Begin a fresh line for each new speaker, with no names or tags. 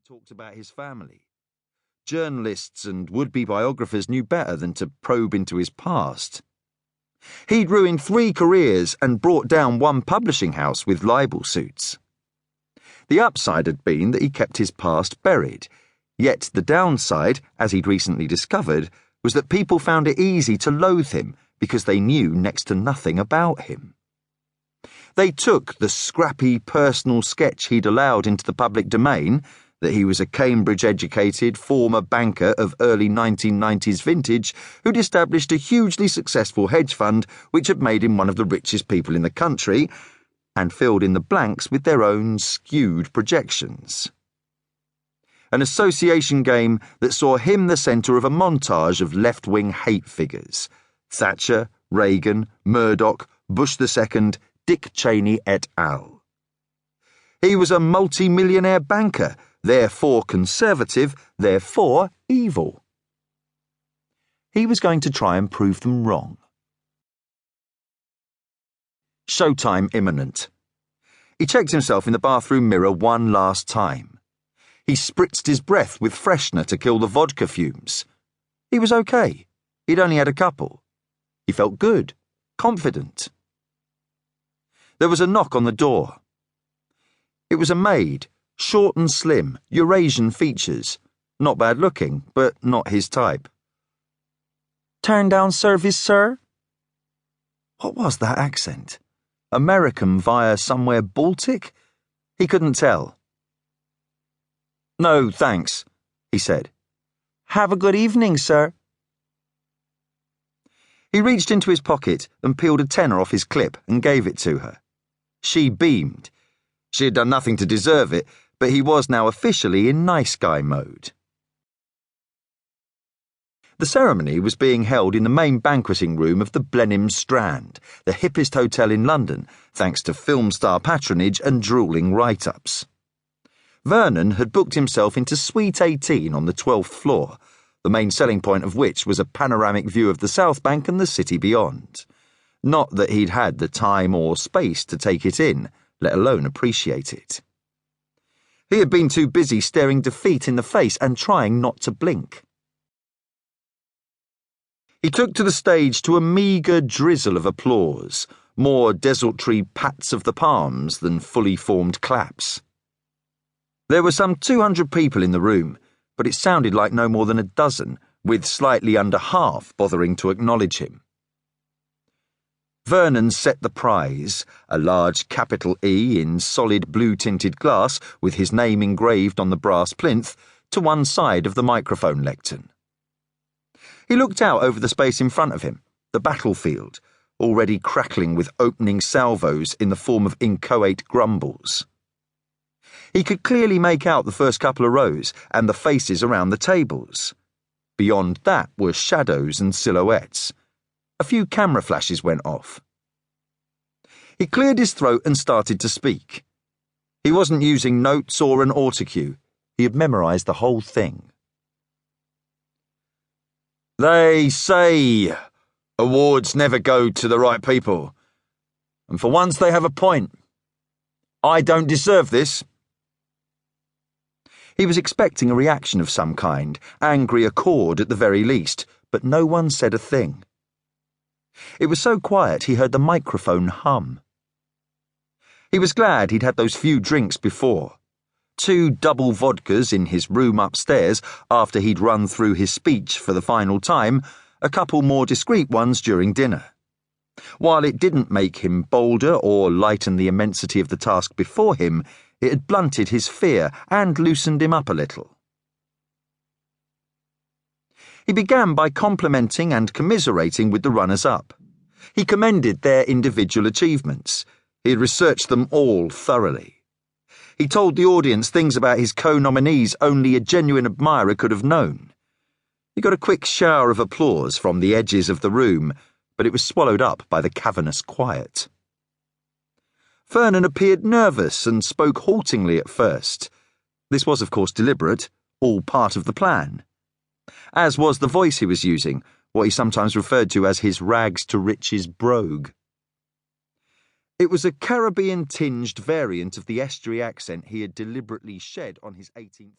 talked about his family. Journalists and would-be biographers knew better than to probe into his past. He'd ruined 3 careers and brought down 1 publishing house with libel suits. The upside had been that he kept his past buried, yet the downside, as he'd recently discovered, was that people found it easy to loathe him because they knew next to nothing about him. They took the scrappy personal sketch he'd allowed into the public domain, that he was a Cambridge-educated former banker of early 1990s vintage who'd established a hugely successful hedge fund which had made him one of the richest people in the country, and filled in the blanks with their own skewed projections. An association game that saw him the centre of a montage of left-wing hate figures: Thatcher, Reagan, Murdoch, Bush II, Dick Cheney et al. He was a multi-millionaire banker, therefore conservative, therefore evil. He was going to try and prove them wrong. Showtime imminent. He checked himself in the bathroom mirror one last time. He spritzed his breath with freshener to kill the vodka fumes. He was okay. He'd only had a couple. He felt good, confident. There was a knock on the door. It was a maid, short and slim, Eurasian features. Not bad looking, but not his type. "Turn down service, sir?" What was that accent? American via somewhere Baltic? He couldn't tell. "No, thanks," he said. "Have a good evening, sir." He reached into his pocket and peeled a tenner off his clip and gave it to her. She beamed. She had done nothing to deserve it, but he was now officially in nice guy mode. The ceremony was being held in the main banqueting room of the Blenheim Strand, the hippest hotel in London, thanks to film star patronage and drooling write-ups. Vernon had booked himself into Suite 18 on the 12th floor, the main selling point of which was a panoramic view of the South Bank and the city beyond. Not that he'd had the time or space to take it in, let alone appreciate it. He had been too busy staring defeat in the face and trying not to blink. He took to the stage to a meagre drizzle of applause, more desultory pats of the palms than fully formed claps. There were some 200 people in the room, but it sounded like no more than a dozen, with slightly under half bothering to acknowledge him. Vernon set the prize, a large capital E in solid blue-tinted glass with his name engraved on the brass plinth, to one side of the microphone lectern. He looked out over the space in front of him, the battlefield, already crackling with opening salvos in the form of inchoate grumbles. He could clearly make out the first couple of rows and the faces around the tables. Beyond that were shadows and silhouettes. A few camera flashes went off. He cleared his throat and started to speak. He wasn't using notes or an autocue. He had memorized the whole thing. "They say awards never go to the right people. And for once they have a point. I don't deserve this." He was expecting a reaction of some kind, angry accord at the very least, but no one said a thing. It was so quiet he heard the microphone hum. He was glad he'd had those few drinks before. 2 double vodkas in his room upstairs after he'd run through his speech for the final time, a couple more discreet ones during dinner. While it didn't make him bolder or lighten the immensity of the task before him, it had blunted his fear and loosened him up a little. He began by complimenting and commiserating with the runners-up. He commended their individual achievements. He had researched them all thoroughly. He told the audience things about his co-nominees only a genuine admirer could have known. He got a quick shower of applause from the edges of the room, but it was swallowed up by the cavernous quiet. Vernon appeared nervous and spoke haltingly at first. This was, of course, deliberate, all part of the plan. As was the voice he was using, what he sometimes referred to as his rags-to-riches brogue. It was a Caribbean-tinged variant of the estuary accent he had deliberately shed on his 18th